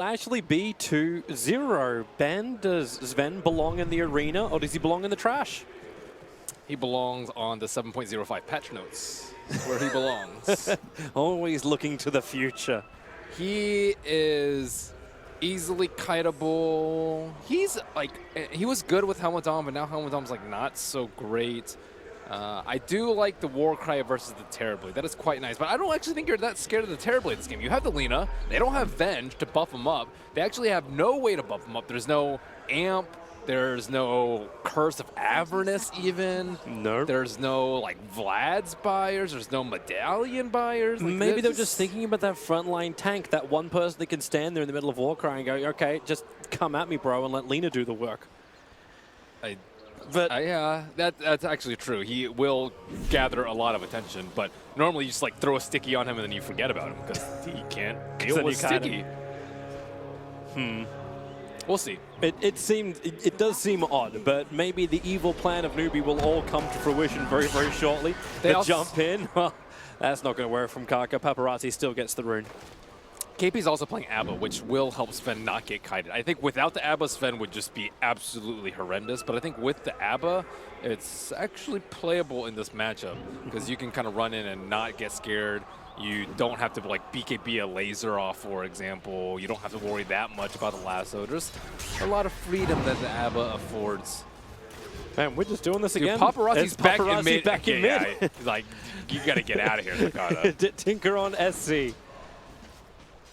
Actually be 2-0. Ben, does Sven belong in the arena or does he belong in the trash? He belongs on the 7.05 patch notes, where he belongs. Always looking to the future. He is easily kiteable. He's like, he was good with Helmet Dom, but now Helmet Dom's like not so great. I do like the Warcry versus the Terrorblade. That is quite nice, but I don't actually think you're that scared of the Terrorblade this game. You have the Lina. They don't have Venge to buff them up. They actually have no way to buff them up. There's no Amp. There's no Curse of Avernus even. No. There's no like Vlad's buyers. There's no Medallion buyers. Like, maybe they're just thinking about that frontline tank, that one person that can stand there in the middle of Warcry and go, okay, just come at me, bro, and let Lina do the work. Yeah, that's actually true. He will gather a lot of attention, but normally you just like throw a sticky on him and then you forget about him because he can't deal with sticky. We'll see. It does seem odd, but maybe the evil plan of NEWBEE will all come to fruition very, very shortly. They jump in. Well, that's not going to work from Kaka. Paparazzi still gets the rune. KP's also playing ABBA, which will help Sven not get kited. I think without the ABBA, Sven would just be absolutely horrendous. But I think with the ABBA, it's actually playable in this matchup because you can kind of run in and not get scared. You don't have to like BKB a laser off, for example. You don't have to worry that much about the lasso. There's a lot of freedom that the ABBA affords. Man, we're just doing this again. Paparazzi's back in mid. Back in mid. Yeah, like, you got to get out of here, Nakata. Tinker on SC.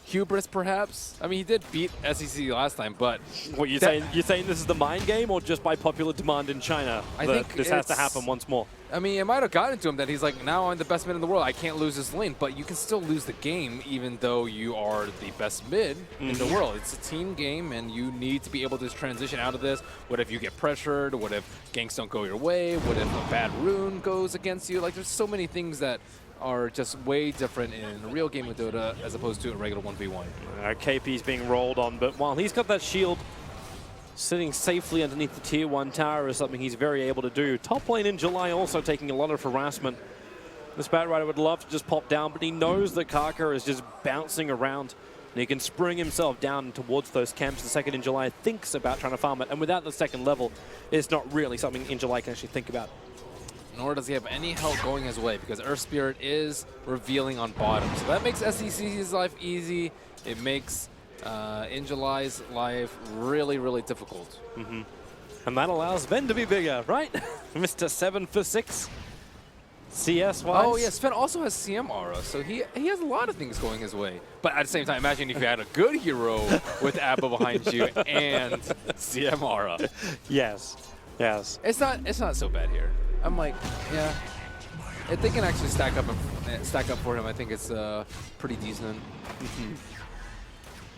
Hubris, perhaps? I mean, he did beat SEC last time, but... What, you're saying this is the mind game, or just by popular demand in China? I think this has to happen once more. I mean, it might have gotten to him that he's like, now I'm the best mid in the world. I can't lose this lane, but you can still lose the game even though you are the best mid in the world. It's a team game, and you need to be able to transition out of this. What if you get pressured? What if ganks don't go your way? What if a bad rune goes against you? Like, there's so many things that are just way different in a real game of Dota as opposed to a regular 1v1. KP's being rolled on, but while he's got that shield sitting safely underneath the tier 1 tower is something he's very able to do. Top lane in July also taking a lot of harassment. This Batrider would love to just pop down, but he knows that Kaka is just bouncing around and he can spring himself down towards those camps. The second in July thinks about trying to farm it, and without the second level, it's not really something in July can actually think about. Nor does he have any help going his way because Earth Spirit is revealing on bottom. So that makes SEC's life easy. It makes In July's life really, really difficult. And that allows Sven to be bigger, right? Mr. 7 for 6. CS-wise. Oh, yeah, Sven also has CM aura, so he has a lot of things going his way. But at the same time, imagine if you had a good hero with ABBA behind you and CM aura. Yes, yes. It's not so bad here. I'm like, yeah, if they can actually stack up for him, I think it's pretty decent.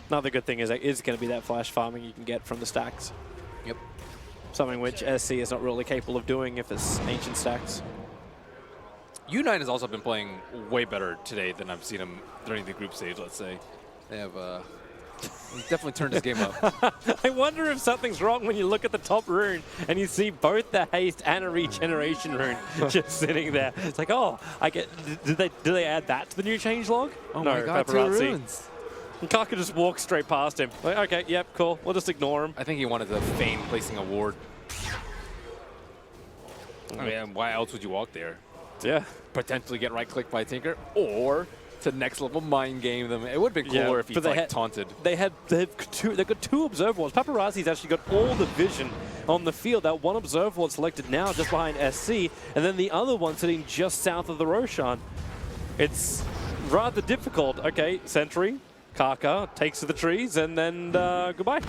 Another good thing is that it's going to be that flash farming you can get from the stacks. Yep. Something which SC is not really capable of doing if it's ancient stacks. U9 has also been playing way better today than I've seen him during the group stage, let's say. They have he's definitely turned his game up. I wonder if something's wrong when you look at the top rune and you see both the haste and a regeneration rune just sitting there. It's like, oh, I get. Do they add that to the new changelog? Oh no, my god, Paparazzi. 2 runes. And Kaka just walks straight past him. Like, okay, yep, cool. We'll just ignore him. I think he wanted to feign placing a ward. I mean, why else would you walk there? Yeah. Potentially get right-clicked by Tinker, or to next level mind game them. It would have been cooler if he like, taunted. They've got two observer wards. Paparazzi's actually got all the vision on the field. That one observer ward selected now just behind SC, and then the other one sitting just south of the Roshan. It's rather difficult. Okay, Sentry, Kaka takes to the trees, and then goodbye.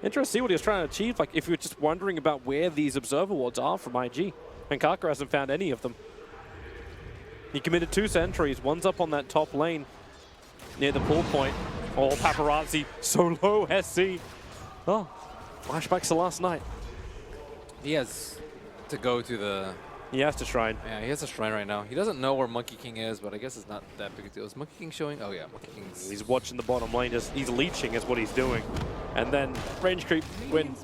Interesting to see what he was trying to achieve. Like, if you're just wondering about where these observer wards are from IG, and Kaka hasn't found any of them. He committed 2 sentries. One's up on that top lane near the pull point. Oh, Paparazzi, so low, SC. Oh, flashbacks to last night. He has to go to the... He has to shrine. Yeah, he has a shrine right now. He doesn't know where Monkey King is, but I guess it's not that big a deal. Is Monkey King showing? Oh yeah, Monkey King's... He's watching the bottom lane. He's leeching is what he's doing. And then range creep when...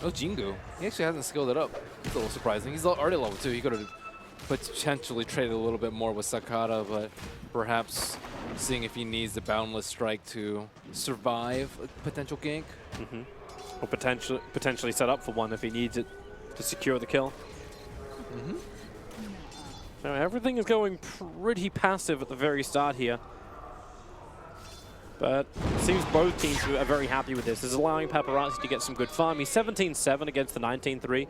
Oh, Jingu. He actually hasn't skilled it up. It's a little surprising. He's already level 2. He could have potentially trade a little bit more with Sakata, but perhaps seeing if he needs the Boundless Strike to survive a potential gank. Or potentially set up for one if he needs it to secure the kill. Now, everything is going pretty passive at the very start here. But it seems both teams are very happy with this. This is allowing Paparazzi to get some good farm. He's 17-7 against the 19-3.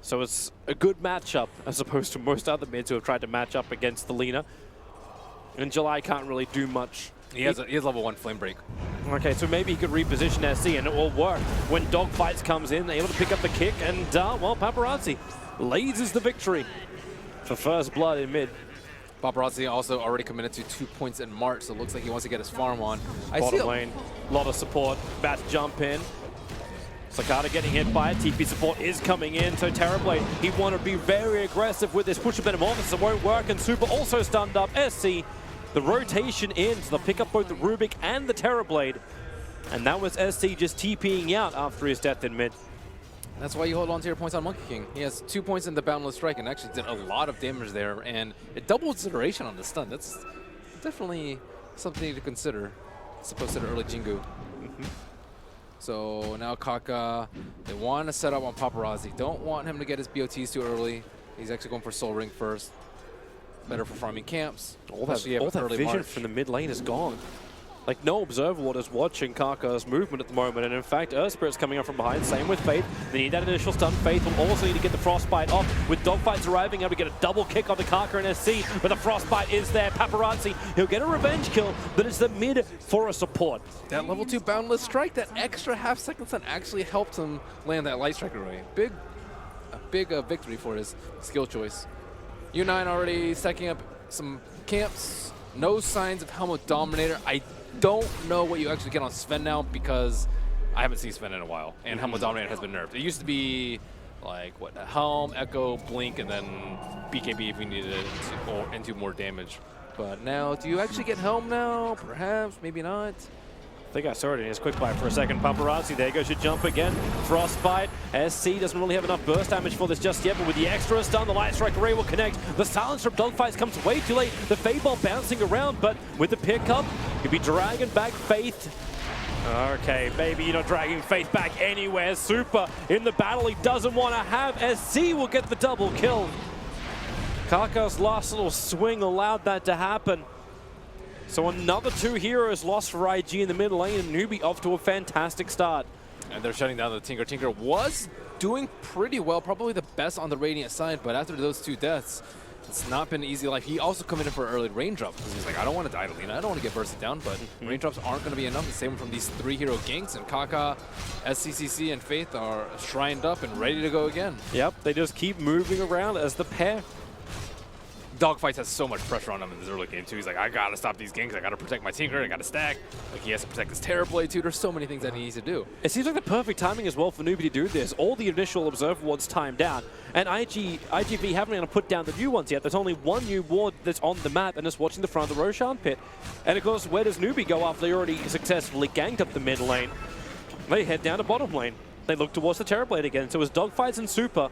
So it's a good matchup as opposed to most other mids who have tried to match up against the Lina. And July can't really do much. He has level 1 Flame Break. Okay, so maybe he could reposition SC and it will work. When Dogfights comes in, able to pick up the kick, and well, Paparazzi lasers the victory for first blood in mid. Paparazzi also already committed to 2 points in March, so it looks like he wants to get his farm on. Bottom lane, a lot of support. Bats jump in. Sakata getting hit by it. TP support is coming in, so Terrorblade, he want to be very aggressive with this push of Metamorphosis. It won't work, and Super also stunned up. SC, the rotation in, so they'll pick up both the Rubik and the Terrorblade. And that was SC just TPing out after his death in mid. That's why you hold on to your points on Monkey King. He has 2 points in the Boundless Strike and actually did a lot of damage there, and it doubles the duration on the stun. That's definitely something to consider, as opposed to the early Jingu. So now Kaka, they want to set up on Paparazzi. Don't want him to get his BOTs too early. He's actually going for Soul Ring first. Better for farming camps. All that vision from the mid lane is gone. Like, no Observer is watching Kaka's movement at the moment, and in fact, Earthspirit's coming up from behind, same with Faith. They need that initial stun. Faith will also need to get the Frostbite off, with Dogfights arriving, able to get a double kick on the Kaka and SC, but the Frostbite is there. Paparazzi, he'll get a revenge kill, but it's the mid for a support. That level 2 Boundless Strike, that extra half-second stun actually helped him land that Light Strike array. A big victory for his skill choice. U9 already stacking up some camps. No signs of Helmut Dominator. I don't know what you actually get on Sven now because I haven't seen Sven in a while, and Helmut Dominator has been nerfed. It used to be like, what, Helm, Echo, Blink, and then BKB if we needed it into more damage. But now, do you actually get Helm now? Perhaps, maybe not. I think I saw it in his quick bite for a second. Paparazzi, there goes your jump again. Frostbite. SC doesn't really have enough burst damage for this just yet, but with the extra stun, the Light Strike array will connect. The silence from Dogfights comes way too late. The Fade Ball bouncing around, but with the pickup, he'll be dragging back Faith. Okay, baby, you're not dragging Faith back anywhere. Super in the battle he doesn't want to have. SC will get the double kill. Kaka's last little swing allowed that to happen. So another 2 heroes lost for IG in the mid lane, and NEWBEE off to a fantastic start. And they're shutting down the Tinker. Tinker was doing pretty well, probably the best on the Radiant side, but after those 2 deaths, it's not been easy life. He also committed for early raindrops because he's like, I don't want to die to Lina, I don't want to get bursted down, but raindrops aren't going to be enough. The same from these 3 hero ganks, and Kaka, SCCC, and Faith are shrined up and ready to go again. Yep, they just keep moving around as the pair. Dogfights has so much pressure on him in this early game too. He's like, I gotta stop these ganks, I gotta protect my Tinker, I gotta stack. Like, he has to protect his Terrorblade too. There's so many things that he needs to do. It seems like the perfect timing as well for NEWBEE to do this. All the initial Observer wards timed out, and IGV haven't been able to put down the new ones yet. There's only 1 new ward that's on the map, and it's watching the front of the Roshan pit. And of course, where does NEWBEE go after they already successfully ganked up the mid lane? They head down to bottom lane. They look towards the Terrorblade again. So it's Dogfights and Super.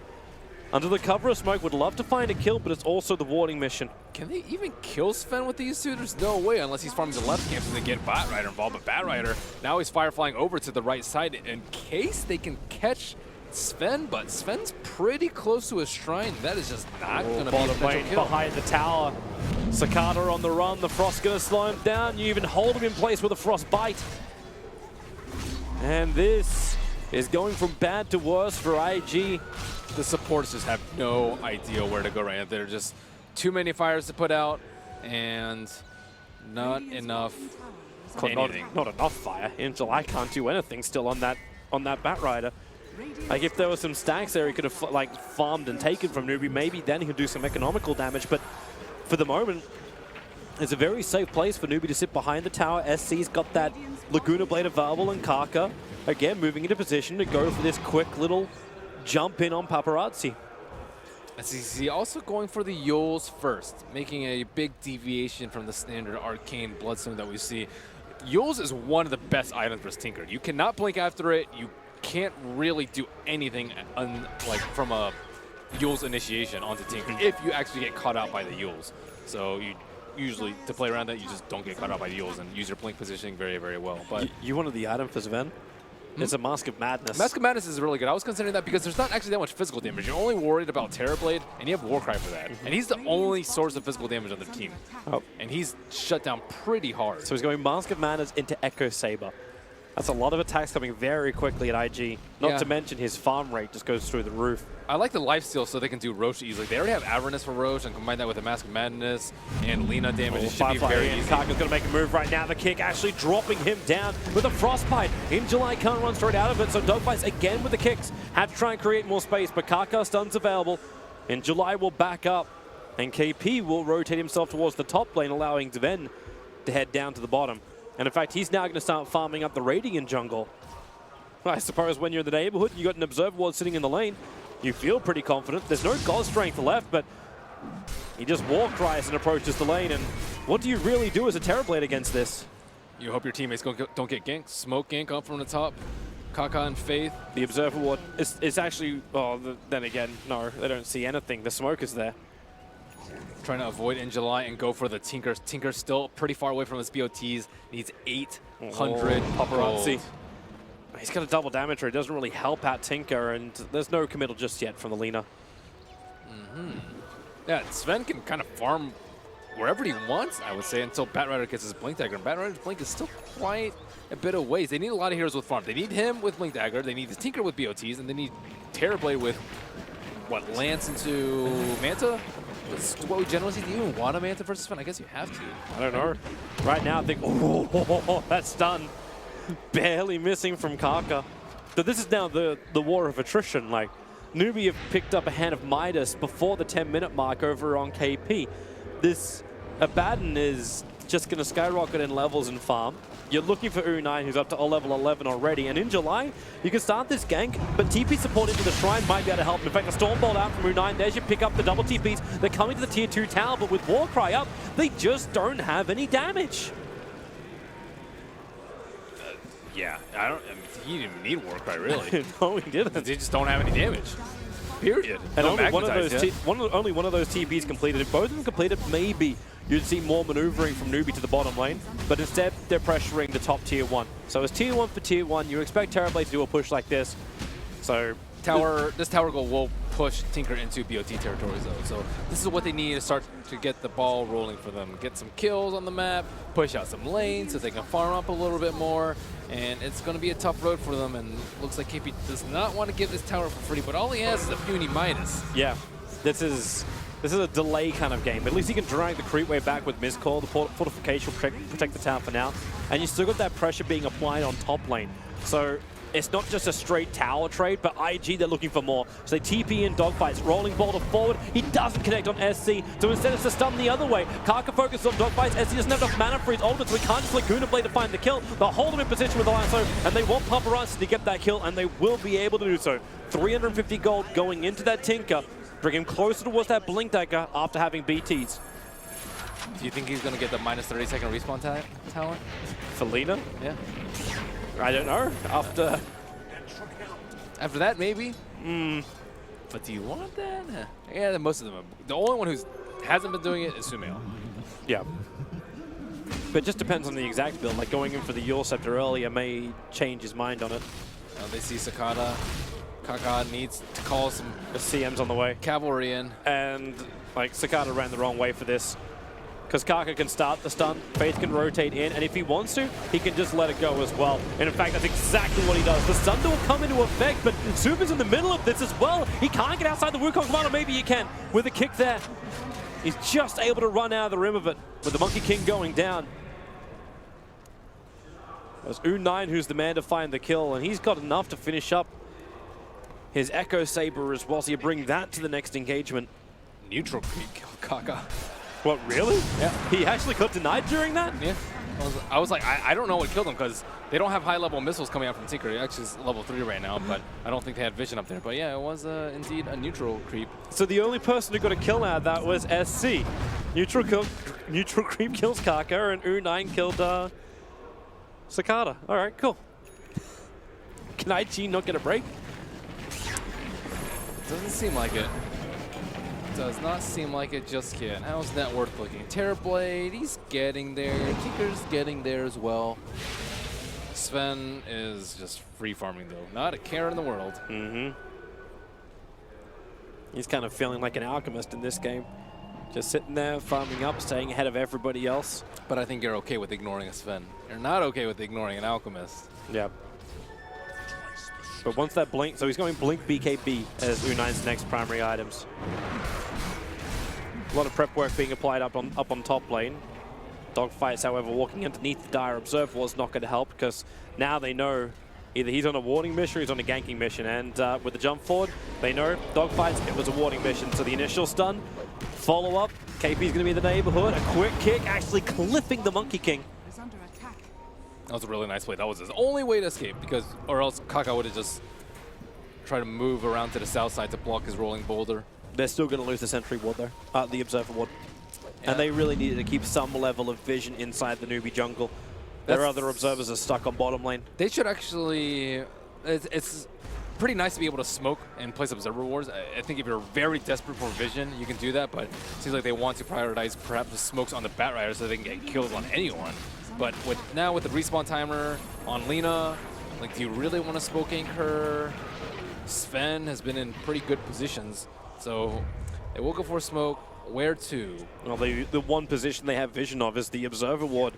Under the cover of smoke, would love to find a kill, but it's also the warding mission. Can they even kill Sven with these 2? There's no way unless he's farming the left camp so they get Batrider involved. But Batrider, now he's flying over to the right side in case they can catch Sven, but Sven's pretty close to his shrine. That is just not going to be a potential kill. Behind the tower. Sakata on the run. The Frost's going to slow him down. You even hold him in place with a Frost bite. And this is going from bad to worse for IG. The supports just have no idea where to go right now. There are just too many fires to put out and not enough anything. Not enough fire. Angel, I can't do anything still on that Batrider. Like, if there were some stacks there he could have like farmed and taken from NEWBEE, maybe then he could do some economical damage. But for the moment, it's a very safe place for NEWBEE to sit behind the tower. SC's got that Laguna Blade available, and Kaka, again, moving into position to go for this quick little jump in on Paparazzi. SCC also going for the Yols first, making a big deviation from the standard arcane Bloodstone that we see. Yols is one of the best items for Tinker. You cannot blink after it. You can't really do anything like from a Yule's initiation onto Tinker if you actually get caught out by the Yules. So you usually, to play around that, you just don't get caught out by the Yules and use your blink positioning very, very well. But you wanted the item for Sven? It's a Mask of Madness. Mask of Madness is really good. I was considering that because there's not actually that much physical damage. You're only worried about Terrorblade, and you have Warcry for that. And he's the only source of physical damage on the team. And he's shut down pretty hard. So he's going Mask of Madness into Echo Saber. That's a lot of attacks coming very quickly at IG. Not to mention his farm rate just goes through the roof. I like the lifesteal so they can do Roche easily. They already have Avernus for Roche, and combine that with the Mask of Madness and Lina damage. It should be very easy. Kaka's going to make a move right now. The kick actually dropping him down with a Frostbite. In July can't run straight out of it, so Dogfights again with the kicks. Have to try and create more space, but Kaka stuns available. In July will back up, and KP will rotate himself towards the top lane, allowing Sven to head down to the bottom. And in fact, he's now going to start farming up the Radiant jungle. I suppose when you're in the neighborhood, you got an Observer Ward sitting in the lane, you feel pretty confident. There's no God Strength left, but he just Warcries and approaches the lane. And what do you really do as a Terrorblade against this? You hope your teammates don't get ganked. Smoke gank up from the top. Kaka and Faith. The Observer Ward is actually, then again, no, they don't see anything. The smoke is there. Trying to avoid in July and go for the Tinker. Tinker's still pretty far away from his BOTs. Needs 800 paparazzi. He's got a double damager. It doesn't really help out Tinker, and there's no committal just yet from the Lina. Yeah, Sven can kind of farm wherever he wants, I would say, until Batrider gets his Blink Dagger. And Batrider's Blink is still quite a bit of ways. They need a lot of heroes with farm. They need him with Blink Dagger. They need the Tinker with BOTs, and they need Terrorblade with, what, Lance into Manta? That's what we generally see. Do you even want a Manta versus Sven? I guess you have to. I don't know. Right now, I think, that's done. Barely missing from Kaka. So this is now the war of attrition. Like, NEWBEE have picked up a hand of Midas before the 10-minute mark over on KP. This Abaddon is just going to skyrocket in levels and farm. You're looking for U9, who's up to level 11 already. And in July, you can start this gank, but TP support into the Shrine might be able to help. In fact, a Stormbolt out from U9. There's your pick up the double TPs. They're coming to the tier 2 tower, but with Warcry up, they just don't have any damage. Yeah, I mean, he didn't even need Warcry, really. No, he didn't. They just don't have any damage. Period. And only one of those TPs completed. If both of them completed, maybe you'd see more maneuvering from NEWBEE to the bottom lane. But instead, they're pressuring the top tier 1. So it's tier 1 for tier 1. You expect Terrorblade to do a push like this. So this tower goal will push Tinker into BOT territories, though. So this is what they need to start to get the ball rolling for them. Get some kills on the map, push out some lanes so they can farm up a little bit more. And it's going to be a tough road for them. And looks like KP does not want to give this tower for free, but all he has is a puny Midas. Yeah, this is a delay kind of game. But at least he can drag the creep wave back with Miscall. The fortification will protect the tower for now. And you still got that pressure being applied on top lane. So it's not just a straight tower trade, but IG, they're looking for more. So they TP in dogfights, rolling Boulder forward. He doesn't connect on SC, so instead it's a stun the other way. Kaka focuses on dogfights. SC doesn't have enough mana for his ultimate, so he can't just Laguna Blade to find the kill. They'll hold him in position with the lasso, and they want Paparazzi to get that kill, and they will be able to do so. 350 gold going into that Tinker, bring him closer towards that Blink Dagger after having BTs. Do you think he's going to get the minus 30-second respawn talent? For Lina? Yeah. I don't know. After that, maybe. But do you want that? Yeah, most of them are. The only one who hasn't been doing it is Sumail. Yeah. But it just depends on the exact build. Like going in for the Yule Scepter earlier may change his mind on it. They see Sakata. Kaka needs to call some CM's on the way. Cavalry in. And like Sakata ran the wrong way for this. Because Kaka can start the stun, Faith can rotate in, and if he wants to, he can just let it go as well. And in fact, that's exactly what he does. The Thunder will come into effect, but Super's in the middle of this as well. He can't get outside the Wukong command, or maybe he can. With a kick there, he's just able to run out of the rim of it, with the Monkey King going down. There's U9 who's the man to find the kill, and he's got enough to finish up his Echo Saber as well, so you bring that to the next engagement. Neutral creep kill Kaka. What, really? Yeah. He actually got denied during that? Yeah. I was like, I don't know what killed him because they don't have high-level missiles coming out from Tinker. It actually is level 3 right now, but I don't think they had vision up there. But yeah, it was indeed a neutral creep. So the only person who got a kill out of that was SC. Neutral creep kills Kaka, and U9 killed Sakata. All right, cool. Can IG not get a break? Doesn't seem like it. Does not seem like it just yet. How's net worth looking? Terrorblade, he's getting there. Tinker's getting there as well. Sven is just free farming though. Not a care in the world. He's kind of feeling like an alchemist in this game. Just sitting there, farming up, staying ahead of everybody else. But I think you're okay with ignoring a Sven. You're not okay with ignoring an alchemist. Yeah. But once that blink, so he's going blink BKB as U9's next primary items. A lot of prep work being applied up on top lane. Dogfights, however, walking underneath the dire observer was not going to help because now they know either he's on a warding mission or he's on a ganking mission. And with the jump forward, they know Dogfights, it was a warding mission. So the initial stun, follow up, KP's going to be in the neighborhood. A quick kick, actually clipping the Monkey King. That was a really nice play. That was his only way to escape, because, or else Kaka would have just tried to move around to the south side to block his rolling boulder. They're still going to lose the sentry ward though, the observer ward. Yeah. And they really needed to keep some level of vision inside the NEWBEE jungle. Their other observers are stuck on bottom lane. They should actually, it's pretty nice to be able to smoke and place observer wards. I think if you're very desperate for vision, you can do that, but it seems like they want to prioritize perhaps the smokes on the Bat Rider so they can get kills on anyone. But now with the respawn timer on Lina, like, do you really want to smoke anchor? Sven has been in pretty good positions, so they will go for a smoke. Where to? Well, the one position they have vision of is the observer ward.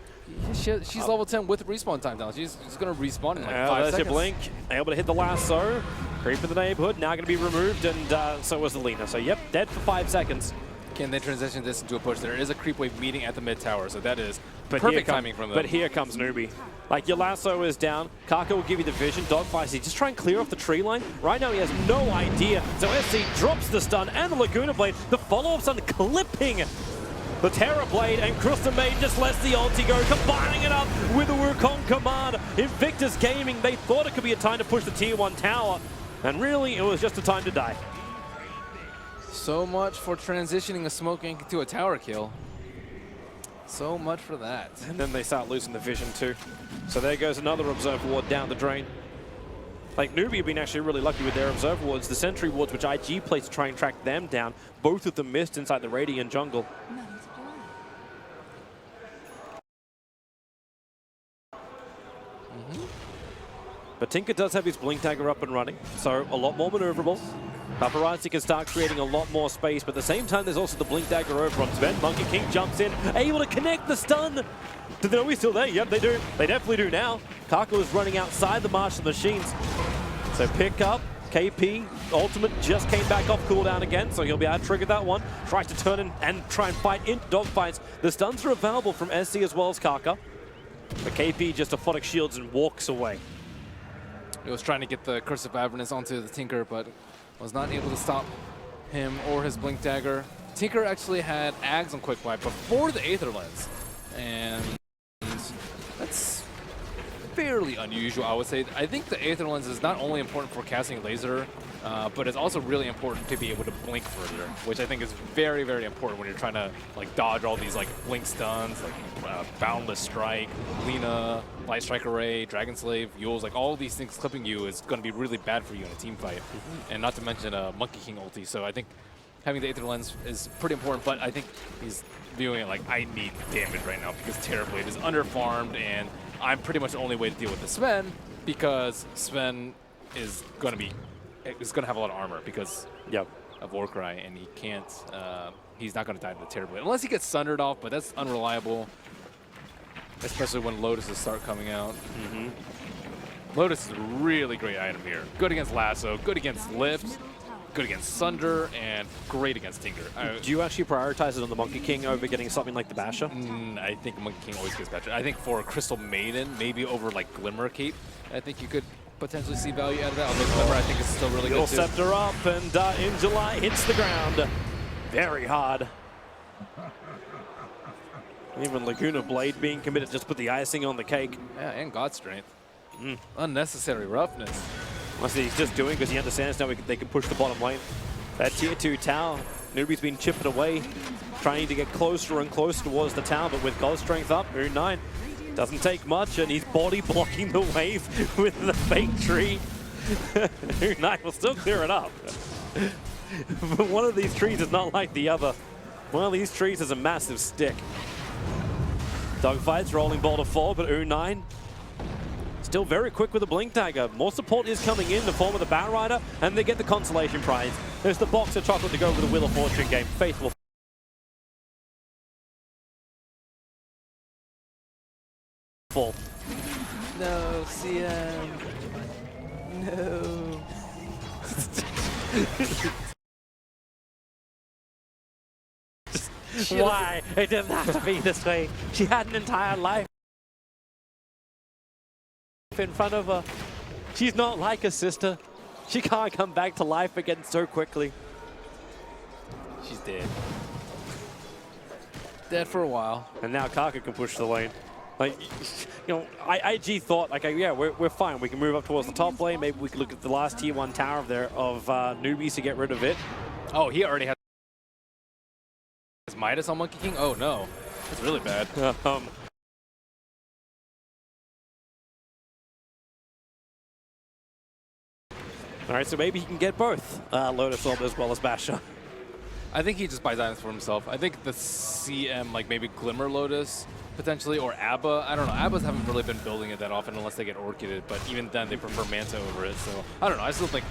She's level 10 with respawn time down. She's going to respawn in like 5 there's seconds. your blink. Able to hit the lasso. Creep in the neighborhood. Now going to be removed, and so was the Lina. So yep, dead for 5 seconds. Can they transition this into a push? There is a creep wave meeting at the mid tower, so that is perfect timing from them. But here comes NEWBEE. Like, your lasso is down. Kaka will give you the vision. Dogfights, he just try and clear off the tree line. Right now, he has no idea. So SC drops the stun and the Laguna Blade. The follow-up stun clipping the Terror Blade, and Crystal Maiden just lets the ulti go, combining it up with the Wukong command. Invictus Gaming, they thought it could be a time to push the tier 1 tower, and really, it was just a time to die. So much for transitioning a smoke ink to a tower kill. So much for that. And then they start losing the vision too. So there goes another observer ward down the drain. Like, NEWBEE have been actually really lucky with their observer wards. The sentry wards, which IG placed to try and track them down, both of them missed inside the Radiant jungle. But Tinker does have his Blink Dagger up and running, so a lot more maneuverable. Paparazzi can start creating a lot more space, but at the same time, there's also the Blink Dagger over on Sven. Monkey King jumps in, able to connect the stun. Do they know he's still there? Yep, they do. They definitely do now. Kako is running outside the March of the Machines. So pick up, KP, Ultimate just came back off cooldown again, so he'll be able to trigger that one. Tries to turn in and try and fight into dogfights. The stuns are available from SC as well as Kaka. But KP just aphotic shields and walks away. He was trying to get the Curse of Avernus onto the Tinker, but was not able to stop him or his Blink Dagger. Tinker actually had Ags on Quick Wipe before the Aether Lens, and that's fairly unusual, I would say. I think the Aether Lens is not only important for casting laser, but it's also really important to be able to blink further, which I think is very, very important when you're trying to like dodge all these like blink stuns, like Boundless Strike, Lina, Light Strike Array, Dragon Slave, Yules, like all these things clipping you is going to be really bad for you in a team fight. And not to mention a Monkey King ulti. So I think having the Aether Lens is pretty important, but I think he's viewing it like, I need damage right now because Terrorblade is underfarmed, and I'm pretty much the only way to deal with the Sven, because Sven is going to have a lot of armor because of Warcry, and he can't, he's not going to die to the Terrorblade unless he gets sundered off, but that's unreliable, especially when Lotuses start coming out. Lotus is a really great item here. Good against Lasso, good against Lift, good against Sunder, and great against Tinker. Do you actually prioritize it on the Monkey King over getting something like the Basher? I think Monkey King always gets better. I think for Crystal Maiden, maybe over like Glimmer Cape, I think you could potentially see value out of that. Although Glimmer, I think, is still really good too. Scepter up, and in July hits the ground very hard. Even Laguna Blade being committed just put the icing on the cake. Yeah, and God Strength. Unnecessary roughness. Honestly, he's just doing because he understands now they can push the bottom lane. That tier 2 tower, NEWBEE's been chipping away, trying to get closer and closer towards the tower, but with God Strength up, U9 doesn't take much, and he's body blocking the wave with the fake tree. U9 will still clear it up. One of these trees is not like the other. One of these trees is a massive stick. Dogfights, rolling ball to 4, but U9 still very quick with the Blink Dagger. More support is coming in the form of the Batrider, and they get the consolation prize. There's the box of chocolate to go with the Wheel of Fortune game. Faithful. Fall. No, CM. No. Why? It didn't have to be this way. She had an entire life in front of her. She's not like her sister. She can't come back to life again so quickly. She's dead. Dead for a while. And now Kaka can push the lane. Like, you know, IG thought, like, yeah, we're fine. We can move up towards the top lane. Maybe we can look at the last tier 1 tower of NEWBEE to get rid of it. Oh, he already has Midas on Monkey King? Oh, no. That's really bad. All right, so maybe he can get both Lotus Orb as well as Basher. I think he just buys items for himself. I think the CM, like maybe Glimmer Lotus, potentially, or Abba. I don't know. Abbas haven't really been building it that often unless they get Orchided, but even then they prefer Manta over it. So I don't know. I still think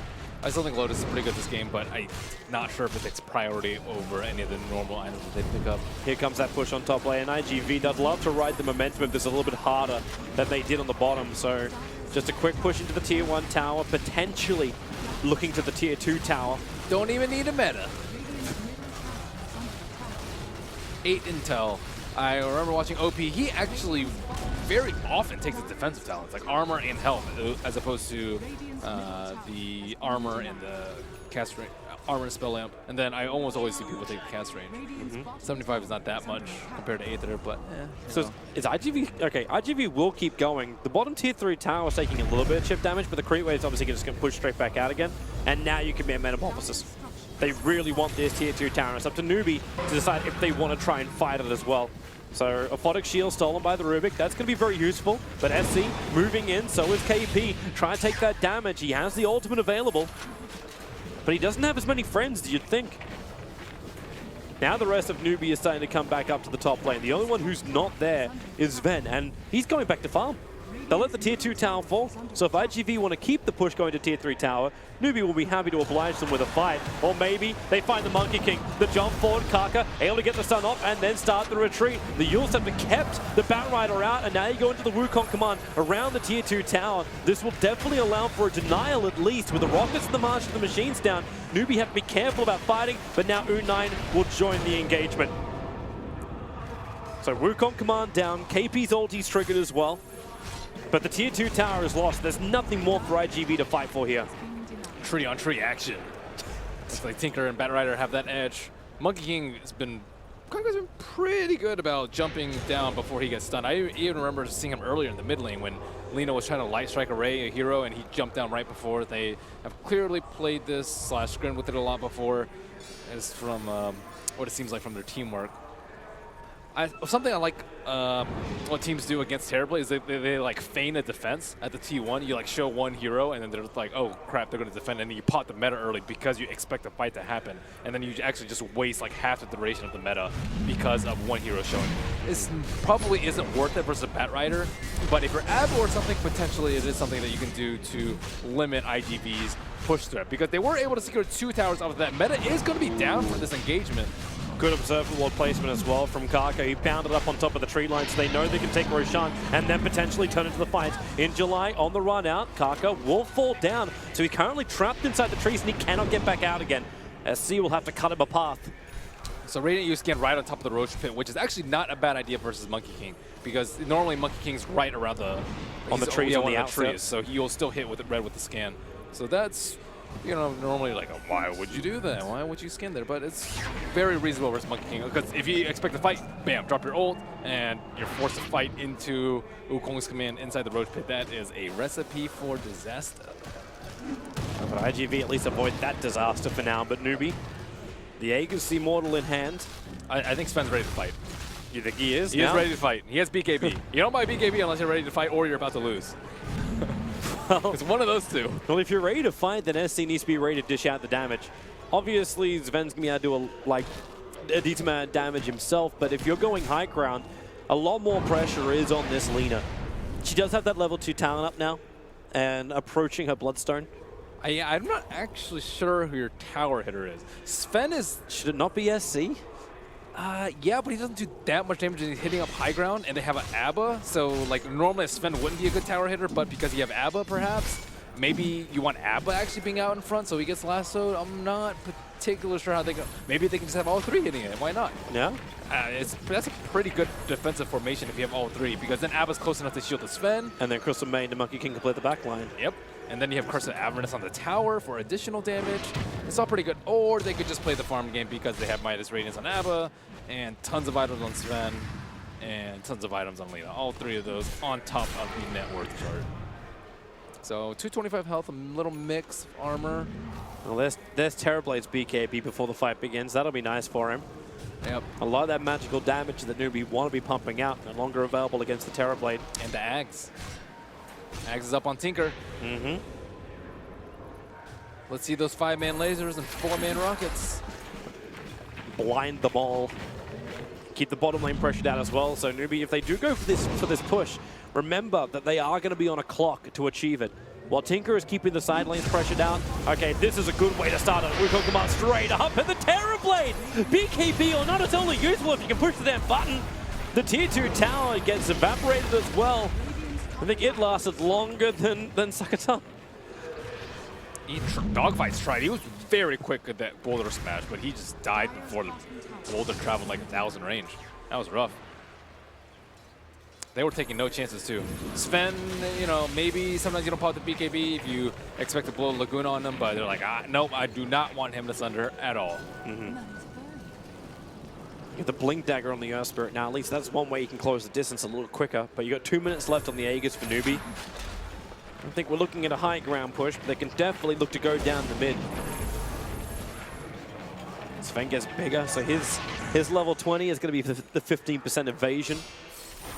Lotus is pretty good this game, but I'm not sure if it takes priority over any of the normal items that they pick up. Here comes that push on top lane. IGV does love to ride the momentum of this a little bit harder than they did on the bottom. So just a quick push into the tier 1 tower, potentially looking to the tier 2 tower. Don't even need a meta. 8 intel. I remember watching OP. He actually very often takes his defensive talents, like armor and health, as opposed to the armor and the cast range, armor and spell lamp. And then I almost always see people take the cast range. 75 is not that much compared to Aether, but so is IGV okay? IGV will keep going. The bottom tier 3 tower is taking a little bit of chip damage, but the creep wave is obviously just going to push straight back out again. And now you can be a Metamorphosis. They really want this tier 2 tower. It's up to NEWBEE to decide if they want to try and fight it as well. So Aphotic Shield stolen by the Rubik. That's going to be very useful. But SC moving in, so is KP. Try to take that damage. He has the ultimate available. But he doesn't have as many friends as you'd think. Now the rest of NEWBEE is starting to come back up to the top lane. The only one who's not there is Ven, and he's going back to farm. They'll let the tier 2 tower fall, so if IGV want to keep the push going to tier 3 tower, NEWBEE will be happy to oblige them with a fight. Or maybe they find the Monkey King, the jump forward, Kaka, able to get the stun off and then start the retreat. The Yule Scepter kept the Batrider out, and now you go into the Wukong command around the tier 2 tower. This will definitely allow for a denial at least. With the rockets and the march of the machines down, NEWBEE have to be careful about fighting, but now U9 will join the engagement. So Wukong command down, KP's ulti's triggered as well. But the tier 2 tower is lost. There's nothing more for IGV to fight for here. Tree on tree action. Looks like Tinker and Batrider have that edge. Monkey King has been pretty good about jumping down before he gets stunned. I even remember seeing him earlier in the mid lane when Lina was trying to light strike a hero, and he jumped down right before. They have clearly played this / scrimmed with it a lot before. As from what it seems like from their teamwork. Something I like what teams do against Terribly is they like feign a defense at the T1. You like show one hero and then they're like, oh crap, they're going to defend, and then you pot the meta early because you expect a fight to happen, and then you actually just waste like half the duration of the meta because of one hero showing. This probably isn't worth it versus a Batrider, but if you're Abba or something, potentially it is something that you can do to limit IGV's push threat, because they were able to secure 2 towers off of that. Meta is going to be down for this engagement. Good observer ward placement as well from Kaka. He pounded up on top of the tree line, so they know they can take Roshan and then potentially turn into the fight. In July, on the run out, Kaka will fall down. So he's currently trapped inside the trees and he cannot get back out again. SC will have to cut him a path. So Radiant use again right on top of the Roach Pit, which is actually not a bad idea versus Monkey King, because normally Monkey King's right around the trees on the trees, so he'll still hit with it red with the scan. So that's, you know, normally like, why would you do that? Why would you scan there? But it's very reasonable versus Monkey King, because if you expect to fight, bam, drop your ult, and you're forced to fight into Wukong's command inside the Roach Pit. That is a recipe for disaster. But IGV at least avoid that disaster for now, but NEWBEE, the Aegis Immortal in hand. I think Sven's ready to fight. You think he is? He is ready to fight. He has BKB. You don't buy BKB unless you're ready to fight or you're about to lose. Well, it's one of those two. Well, if you're ready to fight, then SC needs to be ready to dish out the damage. Obviously, Sven's going to be able to do a decent amount of damage himself, but if you're going high ground, a lot more pressure is on this Lina. She does have that level 2 talent up now and approaching her Bloodstone. I'm not actually sure who your tower hitter is. Sven is... Should it not be SC? Yeah, but he doesn't do that much damage and he's hitting up high ground, and they have an ABBA, so like normally Sven wouldn't be a good tower hitter, but because you have ABBA perhaps, maybe you want ABBA actually being out in front so he gets lassoed. I'm not particularly sure how they go. Maybe they can just have all 3 hitting it. Why not? Yeah. That's a pretty good defensive formation if you have all 3, because then ABBA's close enough to shield the Sven. And then Crystal Maiden and Monkey King can play the back line. Yep. And then you have Curse of Avernus on the tower for additional damage. It's all pretty good. Or they could just play the farm game because they have Midas Radiance on ABBA and tons of items on Sven and tons of items on Lina. All 3 of those on top of the net worth chart. So 225 health, a little mix of armor. Well, there's Terrorblade's BKB before the fight begins. That'll be nice for him. Yep. A lot of that magical damage that NEWBEE want to be pumping out, no longer available against the Terrorblade. And the Ags. Ags is up on Tinker. Mm-hmm. Let's see those 5-man lasers and 4-man rockets. Blind them all. Keep the bottom lane pressured out as well. So NEWBEE, if they do go for this push, remember that they are going to be on a clock to achieve it. While Tinker is keeping the side lanes pressured out, okay, this is a good way to start it. We're talking about straight up at the Terrorblade. BKB or not, it's only useful if you can push the damn button. The tier 2 tower gets evaporated as well. I think it lasted longer than Sakata. Dogfights tried. He was very quick at that boulder smash, but he just died before the boulder traveled like 1,000 range. That was rough. They were taking no chances too. Sven, you know, maybe sometimes you don't pop the BKB if you expect to blow Laguna on them, but they're like, nope, I do not want him to Sunder at all. Mm-hmm. Get the Blink Dagger on the Earth Spirit now. At least that's one way you can close the distance a little quicker. But you got 2 minutes left on the Aegis for NEWBEE. I think we're looking at a high ground push, but they can definitely look to go down the mid. Sven gets bigger, so his level 20 is going to be the 15% evasion.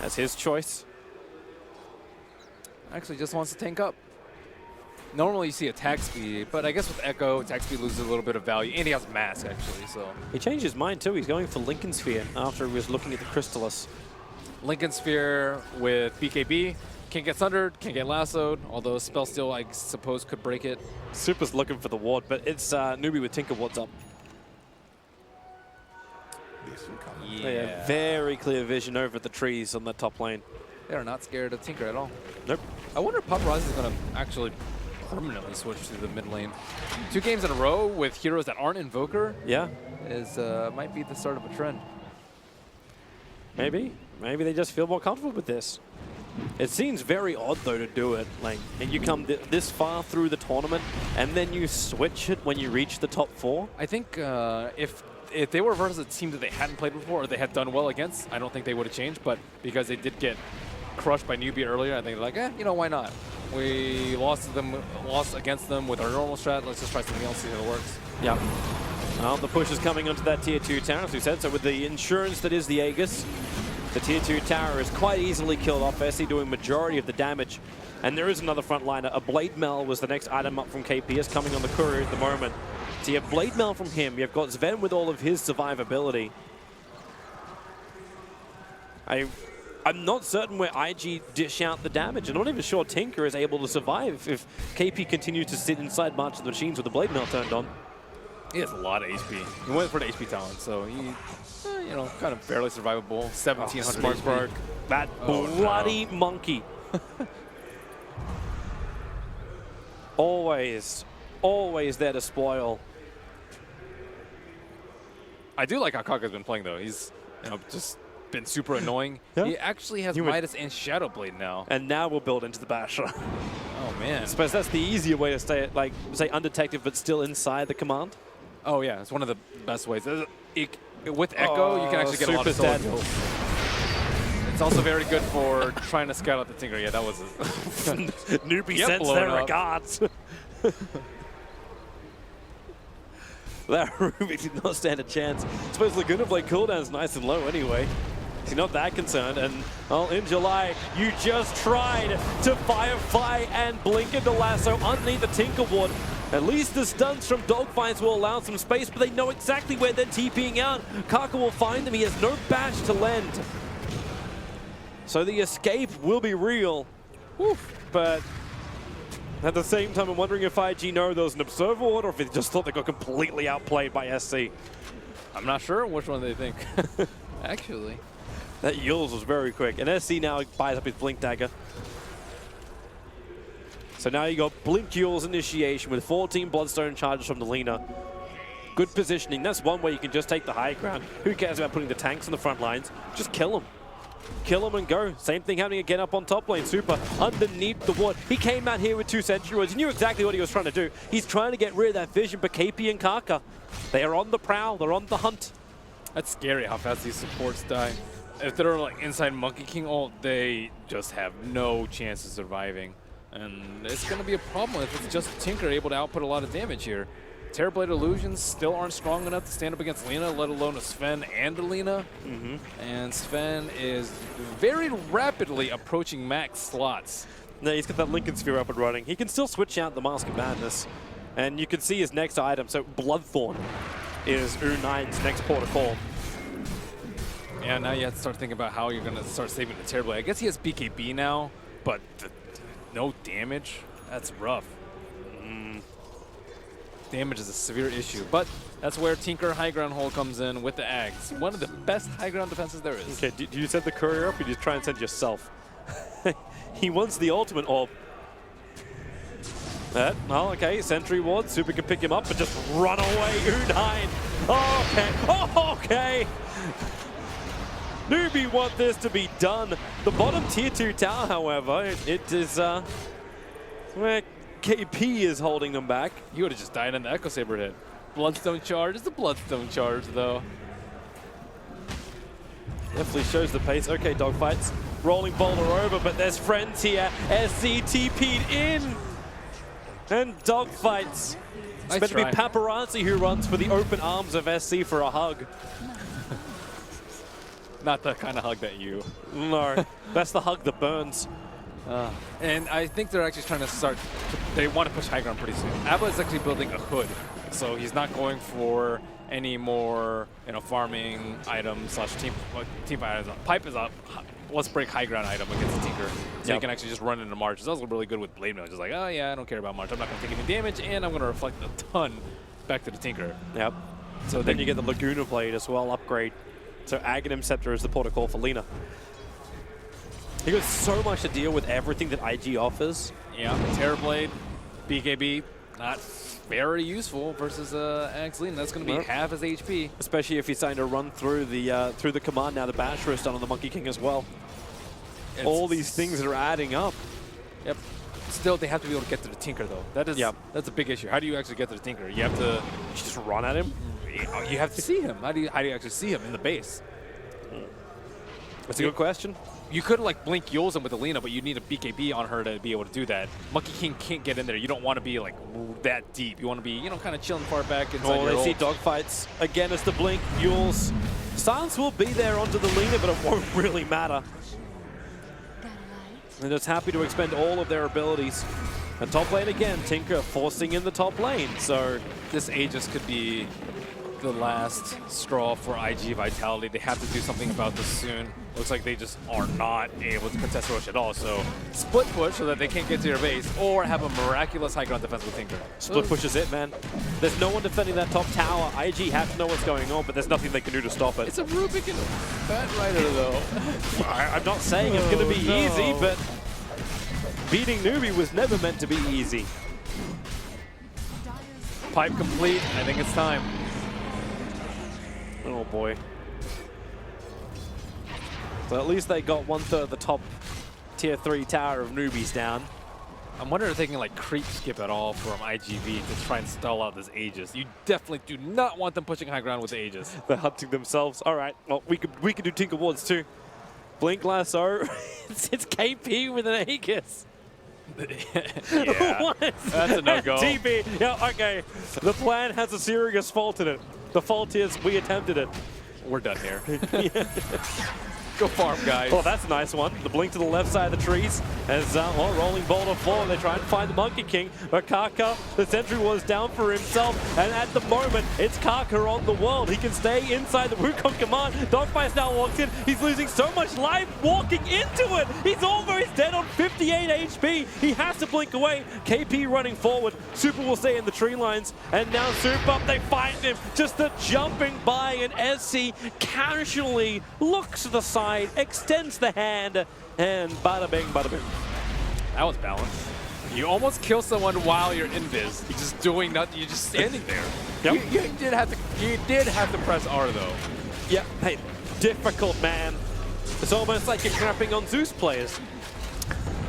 That's his choice. Actually just wants to tank up. Normally you see attack speed, but I guess with Echo, attack speed loses a little bit of value, and he has Mask actually, so. He changed his mind too. He's going for Lincoln Sphere after he was looking at the Crystallis. Lincoln Sphere with BKB. Can't get Sundered, can't get lassoed, although Spell Steal, I suppose, could break it. Super's looking for the ward, but it's NEWBEE with Tinker wards up. Yeah, very clear vision over the trees on the top lane. They are not scared of Tinker at all. Nope. I wonder if Paparazzi is going to actually permanently switch to the mid lane. 2 games in a row with heroes that aren't Invoker. Yeah. Might be the start of a trend. Maybe. Maybe they just feel more comfortable with this. It seems very odd, though, to do it. Like, and you come this far through the tournament, and then you switch it when you reach the top 4. I think if they were versus a team that they hadn't played before or they had done well against, I don't think they would have changed. But because they did get crushed by NEWBEE earlier, I think they're like, you know, why not? We lost against them with our normal strat. Let's just try something else, see how it works. Yeah. Well, the push is coming onto that tier 2 tower, as we said. So with the insurance that is the Aegis, the tier 2 tower is quite easily killed off. SC doing majority of the damage. And there is another frontliner. A Blade Mail was the next item up from KPS coming on the courier at the moment. So you have Blade Mail from him. You've got Sven with all of his survivability. I'm not certain where IG dish out the damage. I'm not even sure Tinker is able to survive if KP continues to sit inside March of the Machines with the Blade Mail turned on. He has a lot of HP. He went for the HP talent, so he, you know, kind of barely survivable. 1,700 Smart Spark. That bloody monkey. Always there to spoil. I do like how Kaka's been playing, though. He's, you know, just been super annoying. Yeah. He actually has Midas and Shadow Blade now. And now we'll build into the Basher. Oh, man. I suppose that's the easier way to stay, like, say, undetected, but still inside the command. Oh, yeah. It's one of the best ways. With Echo, you can actually get a lot of solo kills. It's also very good for trying to scout out the Tinker. Yeah, that was NEWBEE sends their regards. That Ruby did not stand a chance. I suppose Laguna Blade cooldown is nice and low anyway. He's not that concerned. And well, in July, you just tried to Firefly and blink into lasso underneath the Tinker ward. At least the stunts from dogfights will allow some space, but they know exactly where they're TPing out. Kaka will find them. He has no bash to lend. So the escape will be real. Oof. But at the same time, I'm wondering if IG know there was an observer order or if they just thought they got completely outplayed by SC. I'm not sure which one they think, actually. That Yules was very quick. And SC now buys up his Blink Dagger. So now you got Blink Yules initiation with 14 Bloodstone charges from the Lina. Good positioning. That's one way you can just take the high ground. Who cares about putting the tanks on the front lines? Just kill them. Kill him and go. Same thing happening again up on top lane. Super underneath the ward. He came out here with 2 sentry wards. He knew exactly what he was trying to do. He's trying to get rid of that vision, but KP and Kaka, they are on the prowl. They're on the hunt. That's scary how fast these supports die. If they're like inside Monkey King ult, they just have no chance of surviving. And it's going to be a problem if it's just Tinker able to output a lot of damage here. Terrorblade Illusions still aren't strong enough to stand up against Lina, let alone a Sven and a Lina. And Sven is very rapidly approaching max slots. No, he's got that Lincoln Sphere up and running. He can still switch out the Mask of Madness. And you can see his next item. So Bloodthorn is U9's next port of call. Yeah, now you have to start thinking about how you're going to start saving the Terrorblade. I guess he has BKB now, but no damage. That's rough. Damage is a severe issue, but that's where Tinker High Ground Hole comes in with the Ags. One of the best high ground defenses there is. Okay, do you send the courier up or do you try and send yourself? He wants the ultimate orb. Oh, okay, Sentry Ward. Super can pick him up, but just run away. U9. Oh, okay. Oh, okay. NEWBEE want this to be done. The bottom tier 2 tower, however, it is where KP is holding them back. You would have just died on the Echo Saber hit. Bloodstone charge is the Bloodstone charge, though. Definitely shows the pace. Okay, dogfights. Rolling boulder over, but there's friends here. SC TP'd in. And dogfights. It's meant to be Paparazzi who runs for the open arms of SC for a hug. Not the kind of hug that you... No, that's the hug that burns. And I think they're actually trying to start, they want to push high ground pretty soon. Abba is actually building a hood, so he's not going for any more, farming items slash team items. Pipe is up. Let's break high ground item against the Tinker. So you can actually just run into March. It's also really good with Blade Mail. Just like, oh yeah, I don't care about March. I'm not going to take any damage, and I'm going to reflect a ton back to the Tinker. Yep. So then you get the Laguna Blade as well, upgrade. So Aghanim Scepter is the protocol for Lina. He got so much to deal with everything that IG offers. Yeah, Terrorblade, BKB, not very useful versus Axe Lina. That's going to be half his HP. Especially if he's starting to run through the command now. The Bash Wrist done on the Monkey King as well. All these things are adding up. Yep. Still, they have to be able to get to the Tinker, though. That's a big issue. How do you actually get to the Tinker? You have to just run at him. You have to see him. How do you actually see him in the base? That's a good question. You could blink Yules him with Alina, but you need a BKB on her to be able to do that. Monkey King can't get in there. You don't want to be that deep. You want to be, kind of chilling far back inside your they ult. see dogfights again as the blink Yules. Silence will be there onto the Lina, but it won't really matter. They're just happy to expend all of their abilities. And top lane again, Tinker forcing in the top lane. So this Aegis could be the last straw for IG Vitality. They have to do something about this soon. Looks like they just are not able to contest Rush at all. So split push so that they can't get to your base, or have a miraculous high ground defense with Tinker. Split push is it, man. There's no one defending that top tower. IG have to know what's going on, but there's nothing they can do to stop it. It's a Rubik and Bat Rider, though. I'm not saying it's going to be easy, but beating NEWBEE was never meant to be easy. Pipe complete. I think it's time. Oh boy. So at least they got 1/3 of the top tier 3 tower of NEWBEE's down. I'm wondering if they can creep skip at all from IGV to try and stall out this Aegis. You definitely do not want them pushing high ground with the Aegis. They're hunting themselves. All right. Well, we could do Tinker Wards too. Blink Lasso. it's KP with an Aegis. Yeah, What? That's a no-go. TP. Yeah, okay. The plan has a serious fault in it. The fault is we attempted it. We're done here. Go farm, guys. Oh, that's a nice one. The blink to the left side of the trees as, well, rolling boulder forward. They try and find the Monkey King. But Kaka, the sentry was down for himself. And at the moment, it's Kaka on the world. He can stay inside the Wukong command. Dogfight now walks in. He's losing so much life walking into it. He's almost dead on 58 HP. He has to blink away. KP running forward. Super will stay in the tree lines. And now Super, they find him. Just the jumping by, and SC casually looks to the side, extends the hand, and bada bing, bada bing. That was balanced. You almost kill someone while you're invis. You're just doing nothing. You're just standing there. Yep. You did have to press R though. Yeah, hey, difficult, man. It's almost like you're crapping on Zeus players.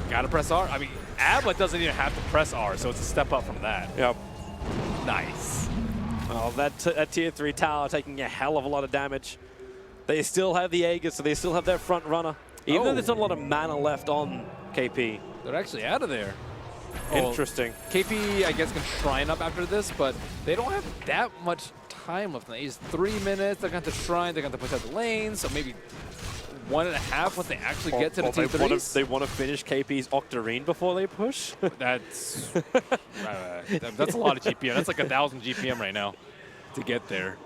Gotta press R. I mean, Abba doesn't even have to press R, so it's a step up from that. Yep. Nice. Oh, that tier 3 tower taking a hell of a lot of damage. They still have the Aegis, so they still have their front runner. Even though there's not a lot of mana left on KP. They're actually out of there. Interesting. KP, I guess, can shrine up after this, but they don't have that much time left. It's 3 minutes. They're going to shrine. They're going to push out the lanes, so maybe 1.5 once they actually get to the T3s. They want to finish KP's Octarine before they push. That's that's a lot of GPM. That's like 1,000 GPM right now to get there.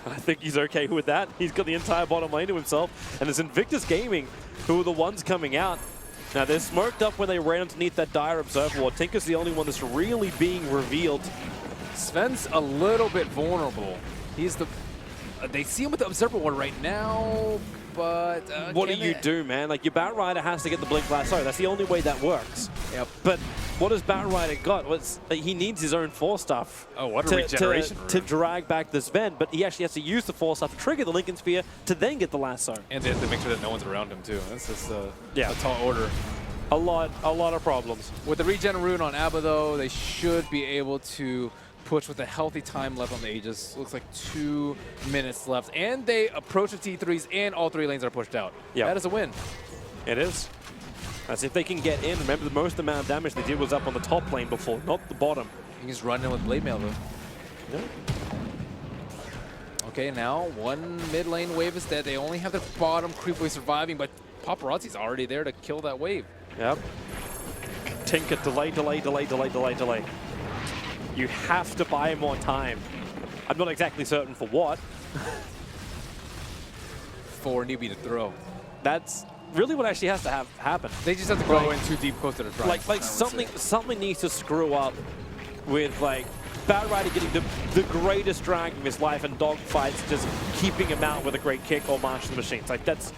I think he's okay with that. He's got the entire bottom lane to himself. And there's Invictus Gaming, who are the ones coming out. Now, they're smoked up when they ran underneath that dire observer ward. Tinker's the only one that's really being revealed. Sven's a little bit vulnerable. He's the... they see him with the observer ward right now, but... what do you do, man? Like, your Batrider has to get the Blink Blast. Sorry, that's the only way that works. Yep. But what has Batrider got? He needs his own Force Staff. Oh, what a regeneration to drag back the Sven, but he actually has to use the Force Staff to trigger the Lincoln Sphere to then get the lasso. And they have to make sure that no one's around him, too. That's just a tall order. A lot of problems. With the regen rune on Abba, though, they should be able to push with a healthy time left on the Aegis. Looks like 2 minutes left. And they approach the T3s, and all 3 lanes are pushed out. Yep. That is a win. It is. As if they can get in. Remember, the most amount of damage they did was up on the top lane before, not the bottom. You can just run in with Blade Mail, though. Yeah. Okay, now 1 mid lane wave is dead. They only have the bottom creep wave surviving, but Paparazzi's already there to kill that wave. Yep. Tinker, delay, delay, delay, delay, delay, delay. You have to buy more time. I'm not exactly certain for what. For NEWBEE to throw. That's really what actually has to happen. They just have to go in too deep close to the drive. Like something needs to screw up with like Batrider getting the greatest drag of his life and dogfights just keeping him out with a great kick or march the machines. Like that's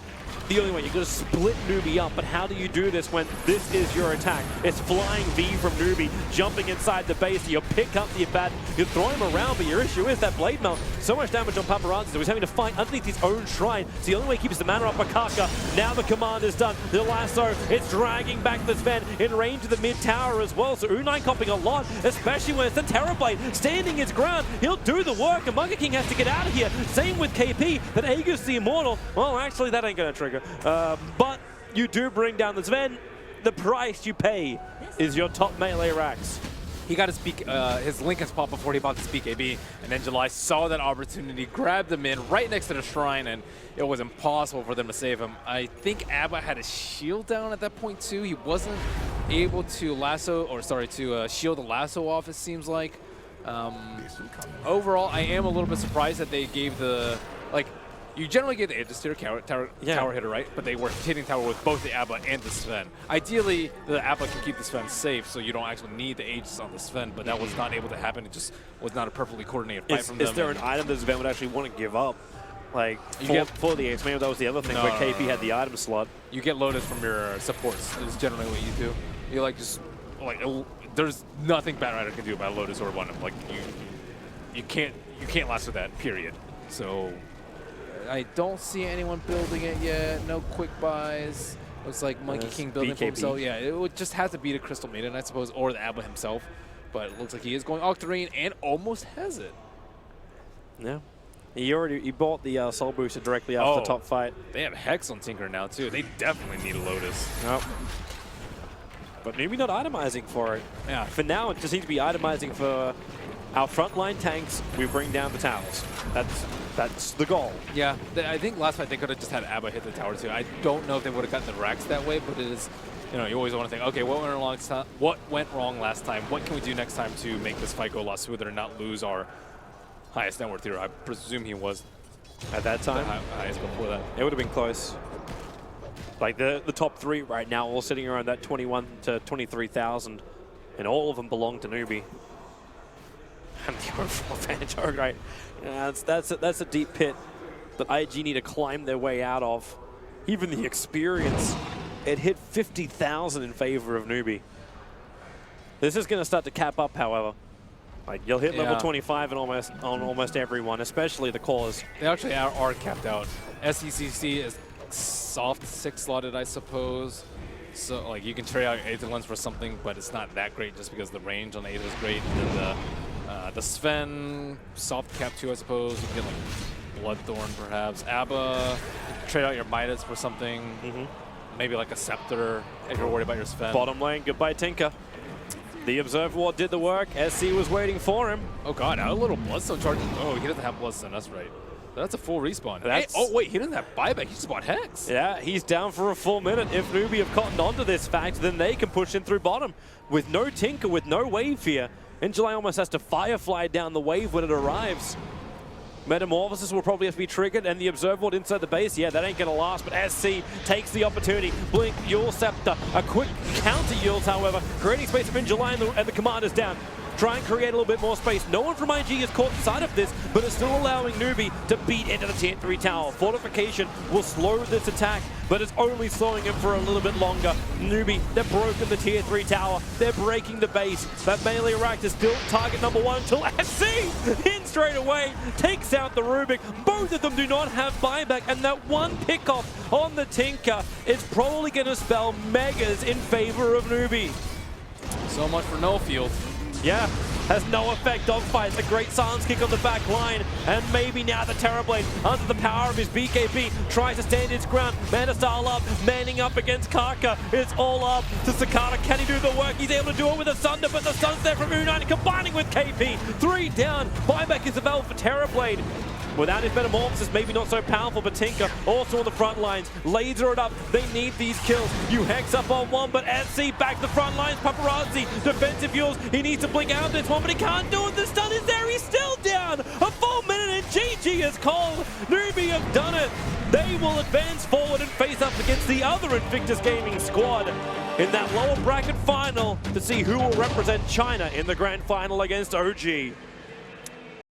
the only way. You're going to split NEWBEE up, but how do you do this when this is your attack? It's flying V from NEWBEE, jumping inside the base. You pick up the Abaddon, you throw him around, but your issue is that Blade Mail. So much damage on Paparazzi, so he's having to fight underneath his own shrine. It's the only way he keeps the mana up for Kaka. Now the command is done. The lasso, it's dragging back the Sven in range of the mid tower as well. So Unai copping a lot, especially when it's the Terrorblade standing his ground. He'll do the work, and Monkey King has to get out of here. Same with KP, but Aegis the Immortal, well, actually, that ain't going to trigger. But you do bring down the Sven. The price you pay is your top melee racks. He got to speak his Lincoln spot before he about to speak AB, and then July saw that opportunity, grabbed him in right next to the shrine, and it was impossible for them to save him. I think Abba had his shield down at that point too. He wasn't able to shield the lasso off, it seems like. Overall, I am a little bit surprised that they gave the, you generally get the Aegis tier tower hitter, right? But they were hitting tower with both the Abba and the Sven. Ideally, the Abba can keep the Sven safe, so you don't actually need the Aegis on the Sven, but that was not able to happen. It just was not a perfectly coordinated fight from them. Is there an item that Sven would actually want to give up? Like, for the Aegis? Maybe that was the other thing, where KP had the item slot. You get Lotus from your supports. That's generally what you do. You there's nothing Batrider can do about Lotus or one of them. You can't last with that, period. So I don't see anyone building it yet. No quick buys. Looks like Monkey King building for himself. Yeah, it would just have to be the Crystal Maiden, I suppose, or the Abba himself. But it looks like he is going Octarine and almost has it. Yeah. He bought the Soul Booster directly after the top fight. They have Hex on Tinker now, too. They definitely need a Lotus. Nope. But maybe not itemizing for it. Yeah. For now, it just needs to be itemizing for our frontline tanks. We bring down the towers. That's the goal. Yeah, I think last fight they could have just had ABBA hit the tower too. I don't know if they would have gotten the racks that way, but it is, you know, you always want to think, okay, what went wrong last time? What can we do next time to make this fight go a lot smoother and not lose our highest net worth hero? I presume he was At that time, the highest before that. it would have been close. Like the top 3 right now, all sitting around that 21 to 23,000, and all of them belong to NEWBEE. And the overall advantage, all right. Yeah, that's a deep pit that IG need to climb their way out of. Even the experience, it hit 50,000 in favor of NEWBEE. This is going to start to cap up, however. Like you'll hit level 25 on almost everyone, especially the cores. They actually are capped out. SECC is soft 6 slotted, I suppose. So like you can trade out your Aether Lens for something, but it's not that great just because the range on the Aether is great. And then the Sven soft cap too, I suppose. You can get like Bloodthorn perhaps. ABBA, trade out your Midas for something. Maybe like a Scepter if you're worried about your Sven. Bottom lane, goodbye Tinker. The Observer Ward did the work. SC was waiting for him. Oh god, now a little Bloodstone charge. Oh, he doesn't have Bloodstone, that's right. That's a full respawn. Hey, oh wait, he doesn't have buyback, he just bought Hex. Yeah, he's down for a full minute. If NEWBEE have cottoned onto this fact, then they can push in through bottom. With no Tinker, with no wave here. And July almost has to Firefly down the wave when it arrives. Metamorphosis will probably have to be triggered, and the Observer Ward inside the base, yeah, that ain't gonna last, but SC takes the opportunity. Blink, Yule Scepter, a quick counter Yules, however, creating space for July and the commander's down. Try and create a little bit more space. No one from IG is caught inside of this, but it's still allowing NEWBEE to beat into the tier 3 tower. Fortification will slow this attack, but it's only slowing him for a little bit longer. NEWBEE, they've broken the tier 3 tower. They're breaking the base. That melee rack is still target number 1 until SC in straight away, takes out the Rubik. Both of them do not have buyback, and that one pickoff on the Tinker is probably going to spell megas in favor of NEWBEE. So much for no field. Yeah, has no effect on fight. The great silence kick on the back line, and maybe now the Terrorblade, under the power of his BKB, tries to stand its ground. Manastyle up, manning up against Karka. It's all up to Sakata. Can he do the work? He's able to do it with a Thunder, but the Sun's there from Unite, combining with KP. 3 down. Buyback is available for Terrorblade. Without his Metamorphosis, maybe not so powerful, but Tinker also on the front lines. Laser it up. They need these kills. You Hex up on one, but SC back to the front lines. Paparazzi, defensive Yules. He needs to blink out this one, but he can't do it. The stun is there. He's still down. A full minute, and GG is called. NEWBEE have done it. They will advance forward and face up against the other Invictus Gaming squad in that lower bracket final to see who will represent China in the grand final against OG.